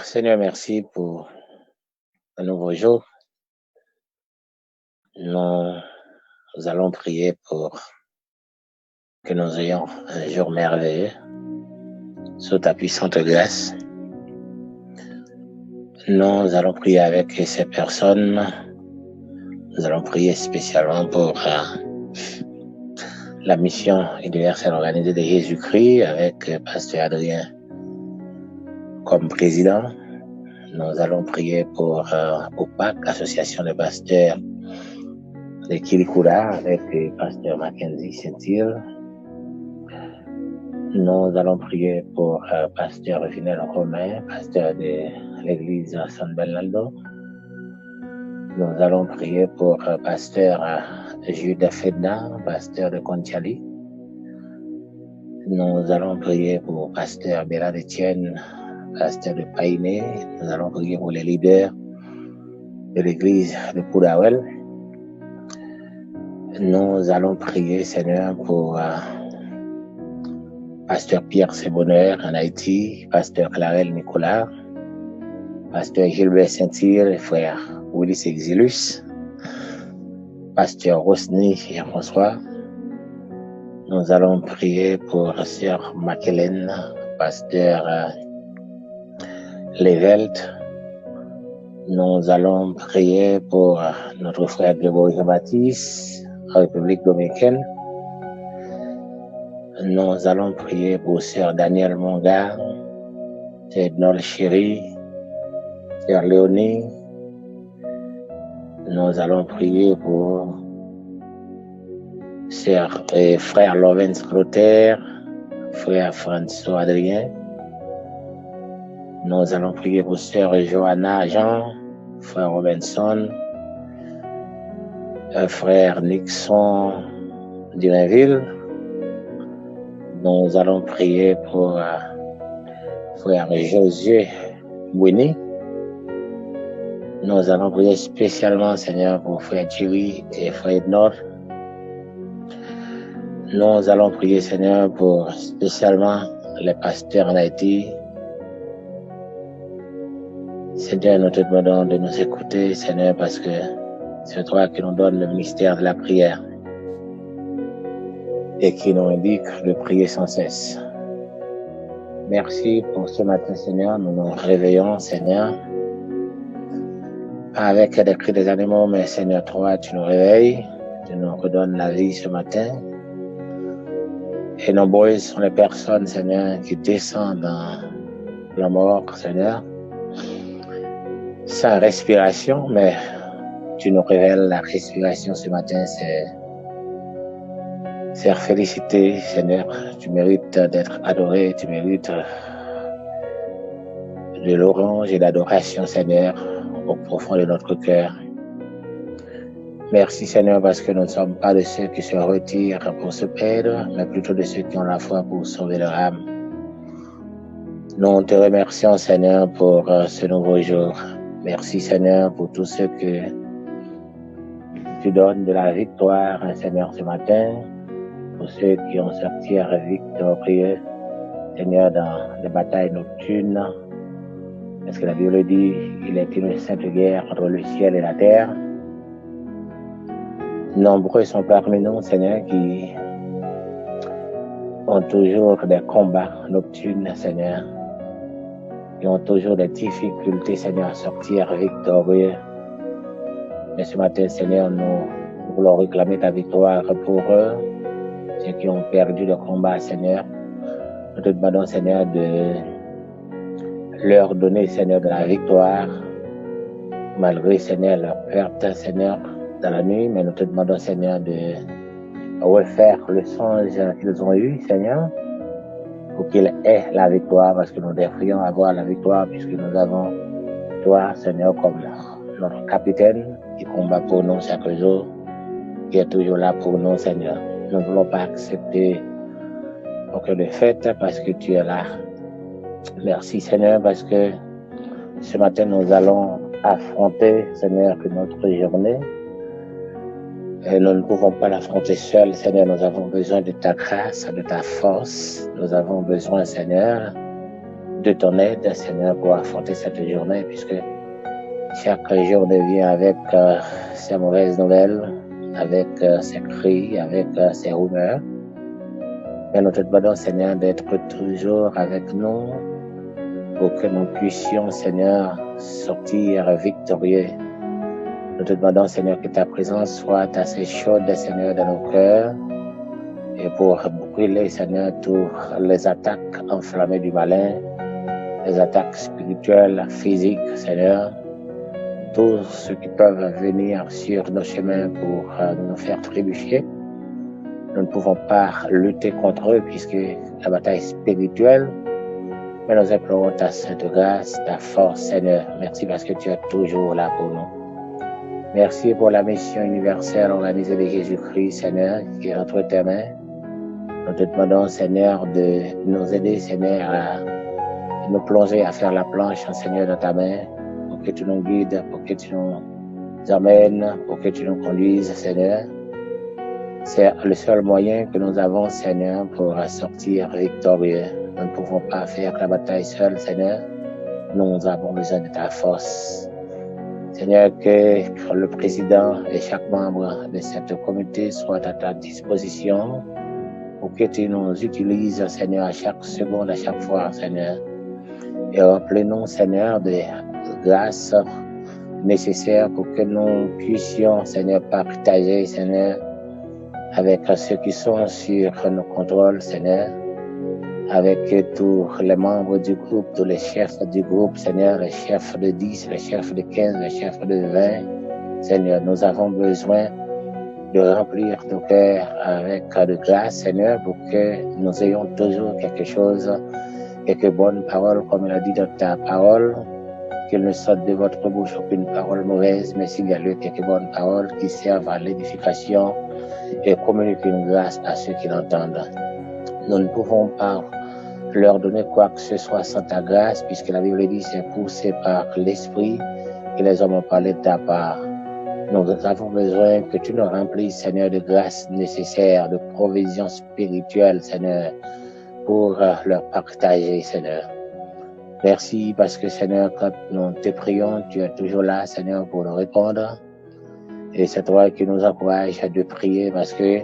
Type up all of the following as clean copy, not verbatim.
Seigneur, merci pour un nouveau jour. Nous allons prier pour que nous ayons un jour merveilleux sous ta puissante grâce. Nous allons prier avec ces personnes. Nous allons prier spécialement pour la mission universelle organisée de Jésus-Christ avec Pasteur Adrien comme président. Nous allons prier pour OPAC, l'association de pasteurs de Kirikura, avec Pasteur Mackenzie Saint-Hill. Nous allons prier pour Pasteur Reginel Romain, pasteur de l'église San Bernardo. Nous allons prier pour Pasteur Jude Fedna, pasteur de Contiali. Nous allons prier pour Pasteur Bérard Etienne, pasteur de Païné. Nous allons prier pour les leaders de l'église de Poudaouel. Nous allons prier, Seigneur, pour Pasteur Pierre Sebonheur en Haïti, Pasteur Clarel Nicolas, Pasteur Gilbert Saint-Hill, frère Willis Exilus, Pasteur Rosny et François. Nous allons prier pour Sœur Maquelène, Pasteur Levelt. Nous allons prier pour notre frère Grégory Jean-Baptiste, République dominicaine. Nous allons prier pour Sœur Daniel Monga, Sœur Nol Chéri, Sœur Léonie. Nous allons prier pour Sœur et frère Lorenz Clotaire, frère François Adrien. Nous allons prier pour Sœur Johanna Jean, frère Robinson, frère Nixon Durinville. Nous allons prier pour frère Josué Bouini. Nous allons prier spécialement, Seigneur, pour frère Thierry et frère Nord. Nous allons prier, Seigneur, pour spécialement les pasteurs en Haïti. Seigneur, nous te demandons de nous écouter, Seigneur, parce que c'est toi qui nous donne le ministère de la prière et qui nous indique de prier sans cesse. Merci pour ce matin, Seigneur. Nous nous réveillons, Seigneur, pas avec des cris des animaux, mais Seigneur, toi, tu nous réveilles, tu nous redonnes la vie ce matin. Et nombreuses sont les personnes, Seigneur, qui descendent dans la mort, Seigneur, sans respiration, mais tu nous révèles la respiration ce matin, c'est félicité, Seigneur. Tu mérites d'être adoré, tu mérites de l'orange et d'adoration, Seigneur, au profond de notre cœur. Merci, Seigneur, parce que nous ne sommes pas de ceux qui se retirent pour se perdre, mais plutôt de ceux qui ont la foi pour sauver leur âme. Nous te remercions, Seigneur, pour ce nouveau jour. Merci, Seigneur, pour tous ceux que tu donnes de la victoire, Seigneur, ce matin, pour ceux qui ont sorti victorieux, Seigneur, dans les batailles nocturnes, parce que la Bible dit, il est une sainte guerre entre le ciel et la terre. Nombreux sont parmi nous, Seigneur, qui ont toujours des combats nocturnes, Seigneur, qui ont toujours des difficultés, Seigneur, à sortir victorieux. Mais ce matin, Seigneur, nous voulons réclamer ta victoire pour eux, ceux qui ont perdu le combat, Seigneur. Nous te demandons, Seigneur, de leur donner, Seigneur, de la victoire, malgré, Seigneur, leur perte, Seigneur, dans la nuit. Mais nous te demandons, Seigneur, de refaire le songe qu'ils ont eu, Seigneur, pour qu'ils aient la victoire, parce que nous devrions avoir la victoire, puisque nous avons toi, Seigneur, comme notre capitaine, qui combat pour nous chaque jour, qui est toujours là pour nous, Seigneur. Nous ne voulons pas accepter aucune défaite parce que tu es là. Merci, Seigneur, parce que ce matin, nous allons affronter, Seigneur, notre journée. Et nous ne pouvons pas l'affronter seuls, Seigneur. Nous avons besoin de ta grâce, de ta force. Nous avons besoin, Seigneur, de ton aide, Seigneur, pour affronter cette journée, puisque chaque journée vient avec ses mauvaises nouvelles, avec ses cris, avec ses rumeurs. Mais nous te demandons, Seigneur, d'être toujours avec nous pour que nous puissions, Seigneur, sortir victorieux. Nous te demandons, Seigneur, que ta présence soit assez chaude, Seigneur, dans nos cœurs et pour brûler, Seigneur, toutes les attaques enflammées du malin, les attaques spirituelles, physiques, Seigneur, tout ce qui peuvent venir sur nos chemins pour nous faire trébucher. Nous ne pouvons pas lutter contre eux puisque la bataille est spirituelle, mais nous implorons ta sainte grâce, ta force, Seigneur. Merci parce que tu es toujours là pour nous. Merci pour la mission universelle organisée de Jésus-Christ, Seigneur, qui est entre tes mains. Nous te demandons, Seigneur, de nous aider, Seigneur, à nous plonger, à faire la planche, Seigneur, dans ta main, pour que tu nous guides, pour que tu nous amènes, pour que tu nous conduises, Seigneur. C'est le seul moyen que nous avons, Seigneur, pour sortir victorieux. Nous ne pouvons pas faire la bataille seule, Seigneur. Nous avons besoin de ta force. Seigneur, que le président et chaque membre de cette communauté soit à ta disposition pour que tu nous utilises, Seigneur, à chaque seconde, à chaque fois, Seigneur. Et remplis-nous, Seigneur, de grâce nécessaire pour que nous puissions, Seigneur, partager, Seigneur, avec ceux qui sont sur nos contrôles, Seigneur, avec tous les membres du groupe, tous les chefs du groupe, Seigneur, les chefs de 10, les chefs de 15, les chefs de 20. Seigneur, nous avons besoin de remplir nos cœurs avec de grâce, Seigneur, pour que nous ayons toujours quelque chose, quelques bonnes paroles, comme il a dit dans ta parole, qu'il ne sorte de votre bouche aucune parole mauvaise, mais s'il y a eu quelques bonnes paroles qui servent à l'édification et communiquer une grâce à ceux qui l'entendent. Nous ne pouvons pas leur donner quoi que ce soit sans ta grâce, puisque la Bible dit c'est poussé par l'Esprit que les hommes ont parlé de ta part. Nous avons besoin que tu nous remplisses, Seigneur, de grâce nécessaire, de provision spirituelle, Seigneur, pour leur partager, Seigneur. Merci parce que, Seigneur, quand nous te prions, tu es toujours là, Seigneur, pour nous répondre. Et c'est toi qui nous encourage de prier parce que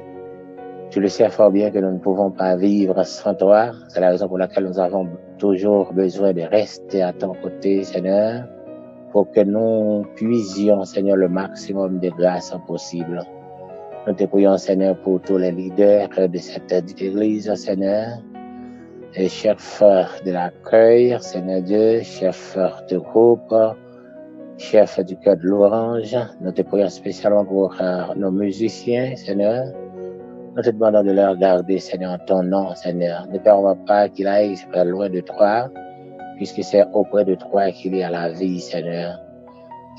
tu le sais fort bien que nous ne pouvons pas vivre sans toi. C'est la raison pour laquelle nous avons toujours besoin de rester à ton côté, Seigneur, pour que nous puissions, Seigneur, le maximum de grâce possible. Nous te prions, Seigneur, pour tous les leaders de cette église, Seigneur, et chefs de l'accueil, Seigneur Dieu, chefs de groupe, chefs du cœur de l'Orange. Nous te prions spécialement pour nos musiciens, Seigneur. Nous te demandons de leur garder, Seigneur, en ton nom, Seigneur. Ne permets pas qu'il aille loin de toi, puisque c'est auprès de toi qu'il y a la vie, Seigneur.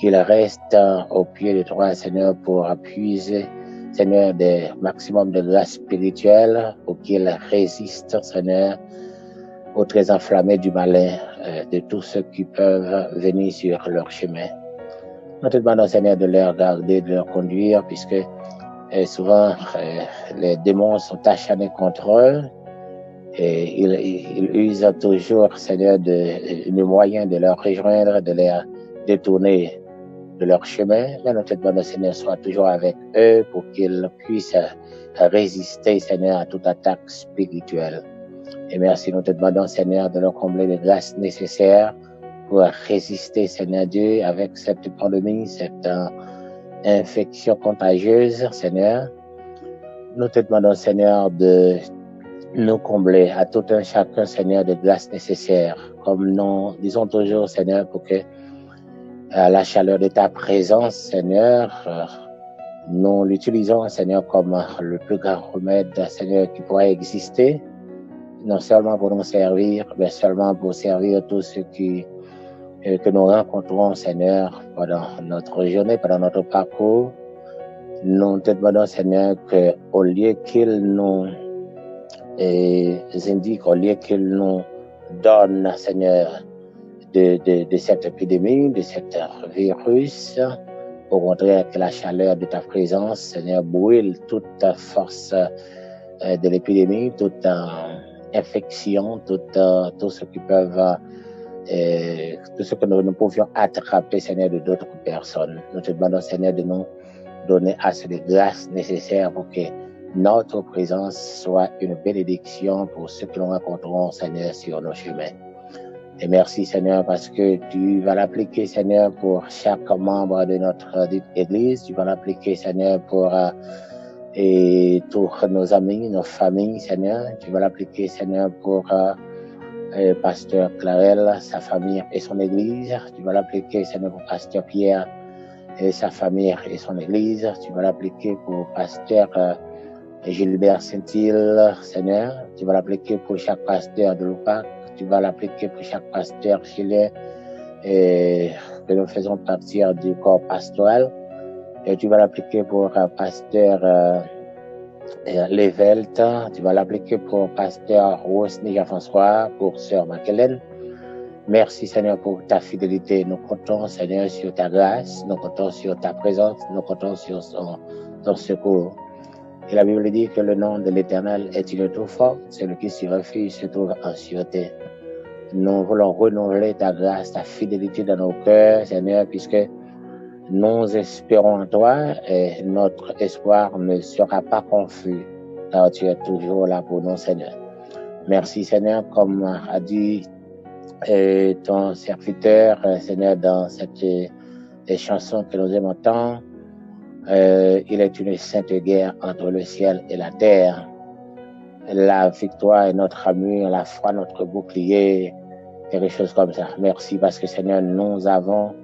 Qu'il reste au pied de toi, Seigneur, pour puiser, Seigneur, des maximum de grâce spirituelle, pour qu'il résiste, Seigneur, aux traits enflammés du malin, de tous ceux qui peuvent venir sur leur chemin. Nous te demandons, Seigneur, de leur garder, de leur conduire, puisque souvent les démons sont acharnés contre eux et ils usent toujours, Seigneur, de moyens de leur rejoindre, de les détourner de leur chemin. Mais nous te demandons, Seigneur, soit toujours avec eux pour qu'ils puissent résister, Seigneur, à toute attaque spirituelle. Et merci, nous te demandons, Seigneur, de leur combler les grâces nécessaires pour résister, Seigneur Dieu, avec cette pandémie, cette infection contagieuse, Seigneur. Nous te demandons, Seigneur, de nous combler à tout un chacun, Seigneur, de grâces nécessaires. Comme nous disons toujours, Seigneur, pour que la chaleur de ta présence, Seigneur, nous l'utilisons, Seigneur, comme le plus grand remède, Seigneur, qui pourrait exister, non seulement pour nous servir, mais seulement pour servir tous ceux que nous rencontrons, Seigneur, pendant notre journée, pendant notre parcours. Nous te demandons, Seigneur, qu'au lieu qu'il nous indique, au lieu qu'il nous donne, Seigneur, de cette épidémie, de cet virus, au contraire que la chaleur de ta présence, Seigneur, brûle toute force de l'épidémie, toute infection, tout ce qui peuvent, tout ce que nous pouvions attraper, Seigneur, de d'autres personnes. Nous te demandons, Seigneur, de nous donner assez de grâce nécessaire pour que notre présence soit une bénédiction pour ceux que nous rencontrons, Seigneur, sur nos chemins. Et merci, Seigneur, parce que tu vas l'appliquer, Seigneur, pour chaque membre de notre Église. Tu vas l'appliquer, Seigneur, pour et tous nos amis, nos familles, Seigneur. Tu vas l'appliquer, Seigneur, pour Pasteur Clarel, sa famille et son Église. Tu vas l'appliquer, Seigneur, pour Pasteur Pierre et sa famille et son Église. Tu vas l'appliquer pour Pasteur Gilbert Saint-Hilaire, Seigneur. Tu vas l'appliquer pour chaque pasteur de l'OPAC. Tu vas l'appliquer pour chaque pasteur chilien que nous faisons partir du corps pastoral. Et tu vas l'appliquer pour pasteur Levelt. Tu vas l'appliquer pour pasteur Rosny Jean-François, pour sœur Maquelène. Merci, Seigneur, pour ta fidélité. Nous comptons, Seigneur, sur ta grâce. Nous comptons sur ta présence. Nous comptons sur ton secours. Et la Bible dit que le nom de l'Éternel est une tour forte. Celui qui s'y refuse se trouve en sûreté. Nous voulons renouveler ta grâce, ta fidélité dans nos cœurs, Seigneur, puisque nous espérons en toi et notre espoir ne sera pas confus, car tu es toujours là pour nous, Seigneur. Merci, Seigneur, comme a dit ton serviteur, Seigneur, dans cette chanson que nous aimons tant. Il est une sainte guerre entre le ciel et la terre. La victoire est notre armure, la foi notre bouclier, quelque chose comme ça. Merci parce que, Seigneur, nous avons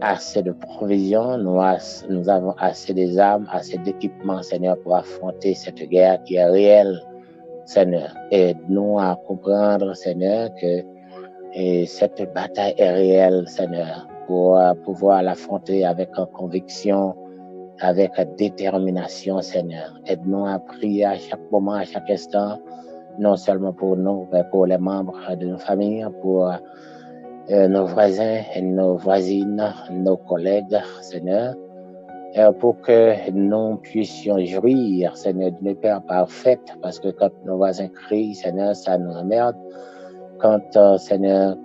assez de provisions, nous avons assez des armes, assez d'équipements, Seigneur, pour affronter cette guerre qui est réelle, Seigneur. Aide-nous à comprendre, Seigneur, que cette bataille est réelle, Seigneur, pour pouvoir l'affronter avec conviction, avec détermination, Seigneur. Aide-nous à prier à chaque moment, à chaque instant, non seulement pour nous, mais pour les membres de nos familles, pour nos voisins et nos voisines, nos collègues, Seigneur, pour que nous puissions jouir, Seigneur, d'une paix parfaite, parce que quand nos voisins crient, Seigneur, ça nous emmerde. Quand, Seigneur,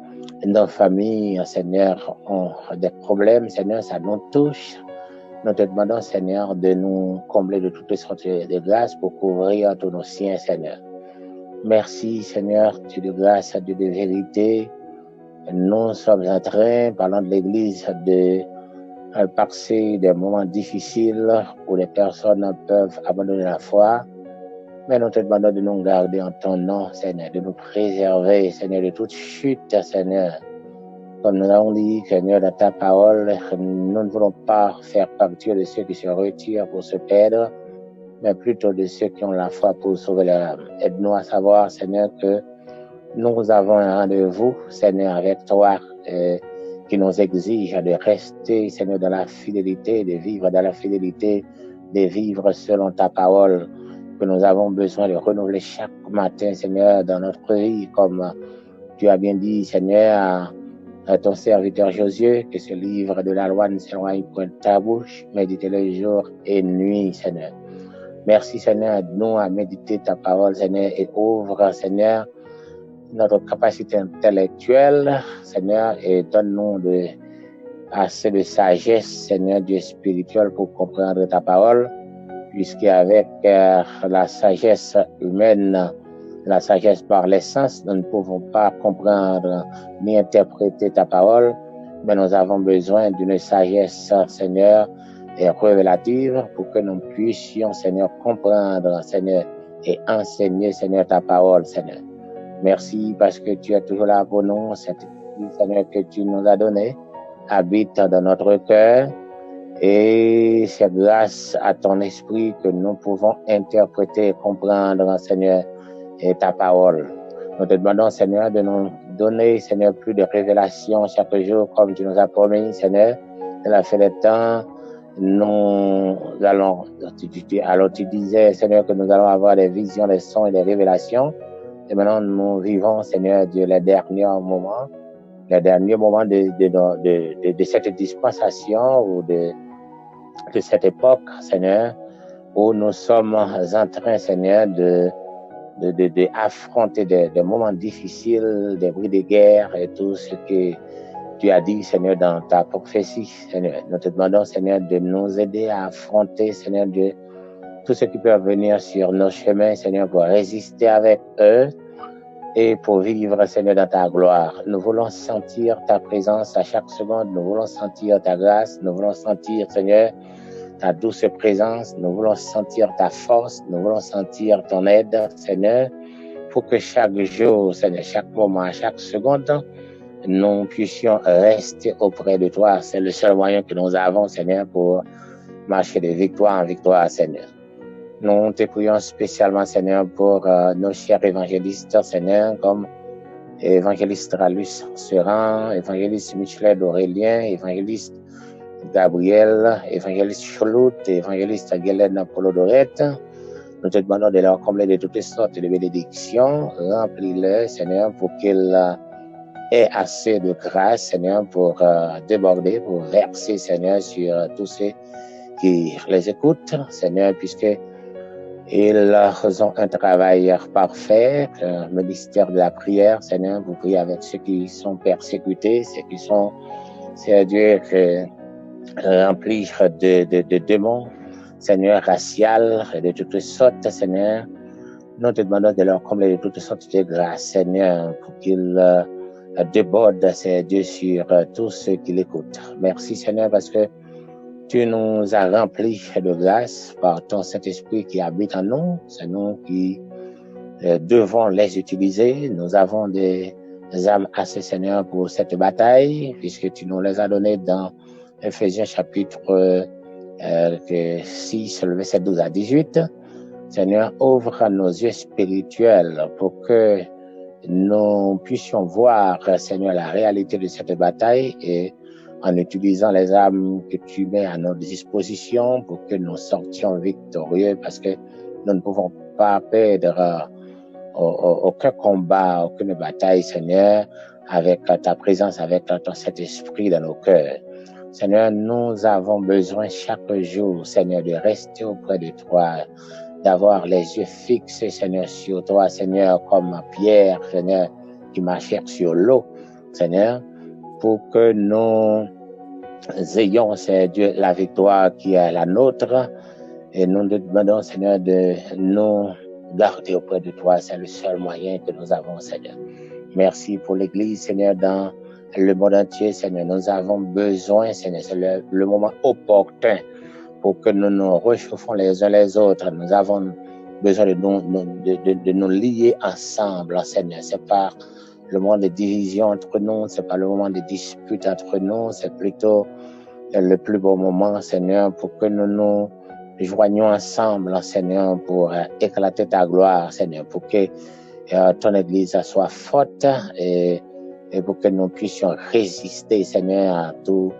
nos familles, Seigneur, ont des problèmes, Seigneur, ça nous touche. Nous te demandons, Seigneur, de nous combler de toutes sortes de grâces pour couvrir tous nos siens, Seigneur. Merci, Seigneur, Dieu de grâce, Dieu de vérité. Nous sommes en train, parlant de l'Église, de passer des moments difficiles où les personnes peuvent abandonner la foi. Mais nous te demandons de nous garder en ton nom, Seigneur, de nous préserver, Seigneur, de toute chute, Seigneur. Comme nous l'avons dit, Seigneur, dans ta parole, nous ne voulons pas faire partie de ceux qui se retirent pour se perdre, mais plutôt de ceux qui ont la foi pour sauver leur âme. Aide-nous à savoir, Seigneur, que nous avons un rendez-vous, Seigneur, avec toi, qui nous exige de rester, Seigneur, dans la fidélité, de vivre dans la fidélité, de vivre selon ta parole, que nous avons besoin de renouveler chaque matin, Seigneur, dans notre vie, comme tu as bien dit, Seigneur, à ton serviteur Josué, que ce livre de la loi ne s'éloigne point de ta bouche, médite-le jour et nuit, Seigneur. Merci, Seigneur, aide-nous à méditer ta parole, Seigneur, et ouvre, Seigneur, notre capacité intellectuelle, Seigneur, et donne-nous assez de sagesse, Seigneur, Dieu spirituel, pour comprendre ta parole, puisqu'avec la sagesse humaine, la sagesse par l'essence, nous ne pouvons pas comprendre ni interpréter ta parole, mais nous avons besoin d'une sagesse, Seigneur, et révélative pour que nous puissions, Seigneur, comprendre, Seigneur, et enseigner, Seigneur, ta parole, Seigneur. Merci parce que tu es toujours là pour nous, cette vie, Seigneur, que tu nous as donnée, habite dans notre cœur, et c'est grâce à ton esprit que nous pouvons interpréter et comprendre, Seigneur, et ta parole. Nous te demandons, Seigneur, de nous donner, Seigneur, plus de révélations chaque jour, comme tu nous as promis, Seigneur. De la fin des temps, nous allons, alors tu disais, Seigneur, que nous allons avoir des visions, des sons et des révélations. Et maintenant, nous vivons, Seigneur Dieu, les derniers moments de cette dispensation ou de cette époque, Seigneur, où nous sommes en train, Seigneur, de affronter des moments difficiles, des bruits de guerre et tout ce que tu as dit, Seigneur, dans ta prophétie, Seigneur. Nous te demandons, Seigneur, de nous aider à affronter, Seigneur Dieu, tout ce qui peut venir sur nos chemins, Seigneur, pour résister avec eux et pour vivre, Seigneur, dans ta gloire. Nous voulons sentir ta présence à chaque seconde. Nous voulons sentir ta grâce. Nous voulons sentir, Seigneur, ta douce présence. Nous voulons sentir ta force. Nous voulons sentir ton aide, Seigneur, pour que chaque jour, Seigneur, chaque moment, chaque seconde, nous puissions rester auprès de toi. C'est le seul moyen que nous avons, Seigneur, pour marcher de victoire en victoire, Seigneur. Nous te prions spécialement, Seigneur, pour nos chers évangélistes, Seigneur, comme évangéliste Ralus Seran, évangéliste Michelet d'Aurélien, évangéliste Gabriel, évangéliste Cholout, évangéliste Guylaine Apollo-Dorette. Nous te demandons de leur combler de toutes sortes de bénédictions. Remplis-les, Seigneur, pour qu'ils aient assez de grâce, Seigneur, pour déborder, pour verser, Seigneur, sur tous ceux qui les écoutent, Seigneur, puisque ils ont un travail parfait, le ministère de la prière, Seigneur, vous priez avec ceux qui sont persécutés, ceux qui sont, c'est Dieu, remplis de démons, Seigneur, racial, de toutes sortes, Seigneur. Nous te demandons de leur combler de toutes sortes de grâces, Seigneur, pour qu'ils débordent, c'est Dieu, sur tous ceux qui l'écoutent. Merci, Seigneur, parce que tu nous as remplis de grâce par ton Saint-Esprit qui habite en nous. C'est nous qui devons les utiliser. Nous avons des âmes assez, Seigneur, pour cette bataille, puisque tu nous les as données dans Ephésiens chapitre 6, le verset 12 à 18. Seigneur, ouvre nos yeux spirituels pour que nous puissions voir, Seigneur, la réalité de cette bataille et en utilisant les armes que tu mets à notre disposition pour que nous sortions victorieux, parce que nous ne pouvons pas perdre aucun combat, aucune bataille, Seigneur, avec ta présence, avec ton Saint-Esprit dans nos cœurs. Seigneur, nous avons besoin chaque jour, Seigneur, de rester auprès de toi, d'avoir les yeux fixés, Seigneur, sur toi, Seigneur, comme Pierre, Seigneur, qui marchait sur l'eau, Seigneur, pour que nous ayons, c'est Dieu, la victoire qui est la nôtre. Et nous te demandons, Seigneur, de nous garder auprès de toi. C'est le seul moyen que nous avons, Seigneur. Merci pour l'Église, Seigneur, dans le monde entier, Seigneur. Nous avons besoin, Seigneur, c'est le moment opportun pour que nous nous réchauffons les uns les autres. Nous avons besoin de nous lier ensemble, Seigneur. C'est pas le moment de division entre nous, c'est pas le moment de dispute entre nous, c'est plutôt le plus beau moment, Seigneur, pour que nous nous joignions ensemble, Seigneur, pour éclater ta gloire, Seigneur, pour que ton Église soit forte et pour que nous puissions résister, Seigneur, à tous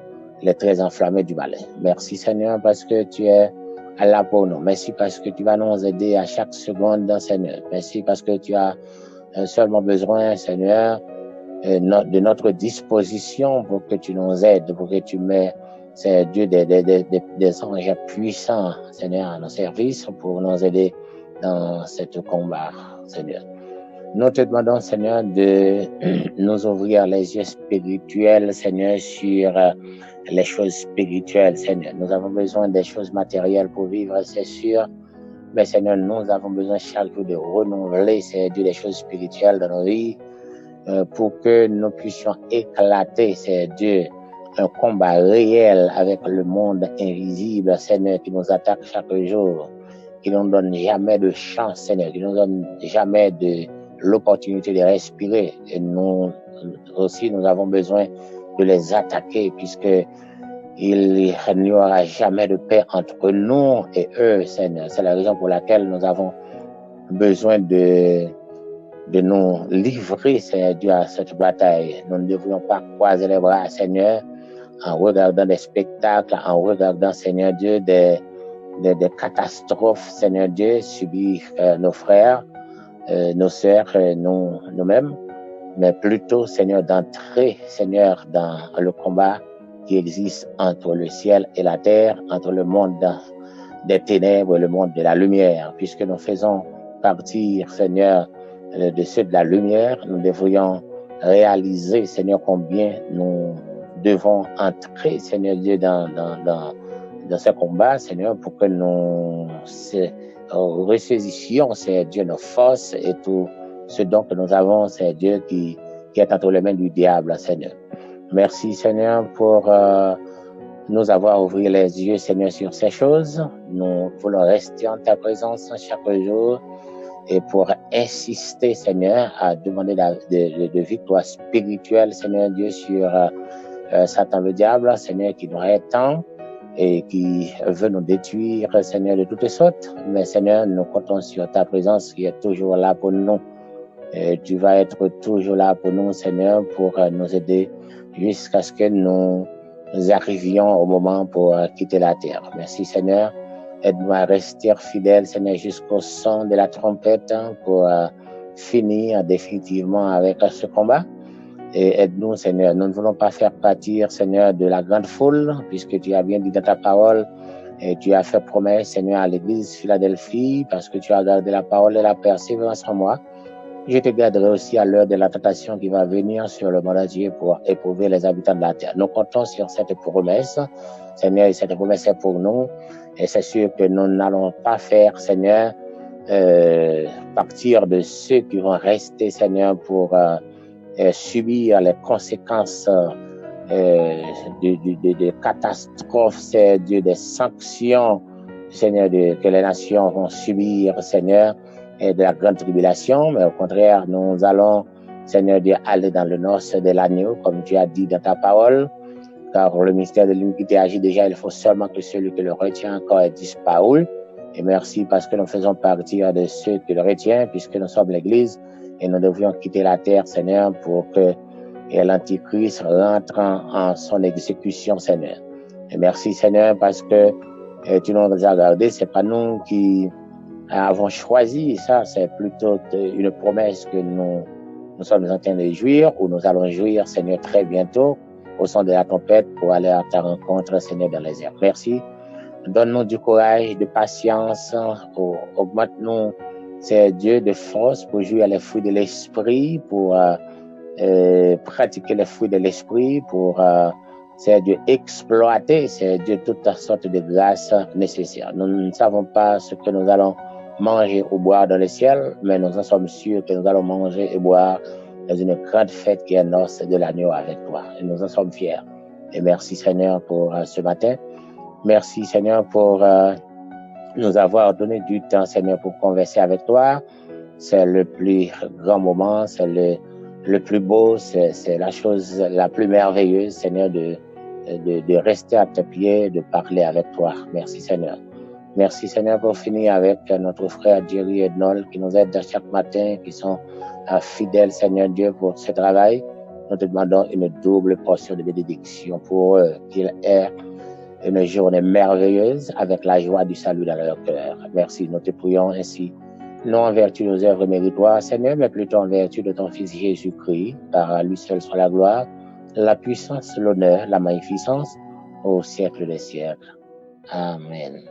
les traits enflammés du mal. Merci, Seigneur, parce que tu es là pour nous. Merci parce que tu vas nous aider à chaque seconde, Seigneur. Merci parce que tu as seulement besoin, Seigneur, de notre disposition pour que tu nous aides, pour que tu mets, c'est Dieu, des anges puissants, Seigneur, à nos services pour nous aider dans ce combat, Seigneur. Nous te demandons, Seigneur, de nous ouvrir les yeux spirituels, Seigneur, sur les choses spirituelles, Seigneur. Nous avons besoin des choses matérielles pour vivre, c'est sûr. Mais Seigneur, nous avons besoin chaque jour de renouveler, c'est Dieu, les choses spirituelles dans nos vies pour que nous puissions éclater, c'est Dieu, un combat réel avec le monde invisible, Seigneur, qui nous attaque chaque jour, qui ne nous donne jamais de chance, Seigneur, qui ne nous donne jamais de l'opportunité de respirer. Et nous aussi, nous avons besoin de les attaquer puisque il n'y aura jamais de paix entre nous et eux, Seigneur. C'est la raison pour laquelle nous avons besoin de nous livrer, Seigneur Dieu, à cette bataille. Nous ne devrions pas croiser les bras, Seigneur, en regardant des spectacles, en regardant, Seigneur Dieu, des catastrophes, Seigneur Dieu, subies nos frères, nos sœurs, nous-mêmes, mais plutôt, Seigneur, d'entrer, Seigneur, dans le combat qui existe entre le ciel et la terre, entre le monde des ténèbres et le monde de la lumière, puisque nous faisons partir, Seigneur, de ceux de la lumière. Nous devrions réaliser, Seigneur, combien nous devons entrer, Seigneur Dieu, dans ce combat, Seigneur, pour que nous ressaisissions, Seigneur Dieu, nos forces et tout ce dont que nous avons, Seigneur Dieu, qui est entre les mains du diable, Seigneur. Merci, Seigneur, pour nous avoir ouvert les yeux, Seigneur, sur ces choses. Nous voulons rester en ta présence chaque jour et pour insister, Seigneur, à demander de victoire spirituelle, Seigneur Dieu, sur Satan le diable, Seigneur, qui nous rétend et qui veut nous détruire, Seigneur, de toutes sortes. Mais Seigneur, nous comptons sur ta présence qui est toujours là pour nous. Et tu vas être toujours là pour nous, Seigneur, pour nous aider jusqu'à ce que nous arrivions au moment pour quitter la terre. Merci, Seigneur. Aide-nous à rester fidèles, Seigneur, jusqu'au son de la trompette pour finir définitivement avec ce combat. Et aide-nous, Seigneur. Nous ne voulons pas faire pâtir, Seigneur, de la grande foule, puisque tu as bien dit dans ta parole, et tu as fait promesse, Seigneur, à l'église Philadelphie, parce que tu as gardé la parole et la persévérance en moi. Je te garderai aussi à l'heure de la tentation qui va venir sur le monde entier pour éprouver les habitants de la terre. Nous comptons sur cette promesse, Seigneur, et cette promesse est pour nous. Et c'est sûr que nous n'allons pas faire, Seigneur, partir de ceux qui vont rester, Seigneur, pour subir les conséquences de catastrophes, Dieu, des sanctions, Seigneur, que les nations vont subir, Seigneur, et de la grande tribulation, mais au contraire, nous allons, Seigneur Dieu, aller dans le noces de l'agneau, comme tu as dit dans ta parole, car le mystère de l'iniquité agit déjà, il faut seulement que celui qui le retient encore est disparu. Et merci parce que nous faisons partie de ceux qui le retiennent, puisque nous sommes l'Église, et nous devrions quitter la terre, Seigneur, pour que l'Antichrist rentre en son exécution, Seigneur. Et merci, Seigneur, parce que tu nous as gardés, c'est pas nous qui avons choisi, ça c'est plutôt une promesse que nous sommes en train de jouir, ou nous allons jouir, Seigneur, très bientôt, au son de la trompette, pour aller à ta rencontre, Seigneur, dans les airs. Merci. Donne-nous du courage, de patience, augmente-nous, c'est Dieu, de force pour jouir les fruits de l'esprit, pour pratiquer les fruits de l'esprit, pour c'est Dieu exploiter, c'est Dieu toute sorte de grâce nécessaire. Nous ne savons pas ce que nous allons manger ou boire dans le ciel, mais nous en sommes sûrs que nous allons manger et boire dans une grande fête qui est noce de l'agneau avec toi. Et nous en sommes fiers. Et merci Seigneur pour ce matin. Merci Seigneur pour nous avoir donné du temps, Seigneur, pour converser avec toi. C'est le plus grand moment, c'est le plus beau, c'est la chose la plus merveilleuse, Seigneur, de rester à tes pieds, de parler avec toi. Merci Seigneur. Merci Seigneur pour finir avec notre frère Jerry Ednol qui nous aide chaque matin, qui sont fidèles, Seigneur Dieu, pour ce travail. Nous te demandons une double portion de bénédiction pour eux, qu'ils aient une journée merveilleuse avec la joie du salut dans leur cœur. Merci, nous te prions ainsi, non en vertu de nos œuvres méritoires, Seigneur, mais plutôt en vertu de ton Fils Jésus-Christ, par lui seul soit la gloire, la puissance, l'honneur, la magnificence, au siècle des siècles. Amen.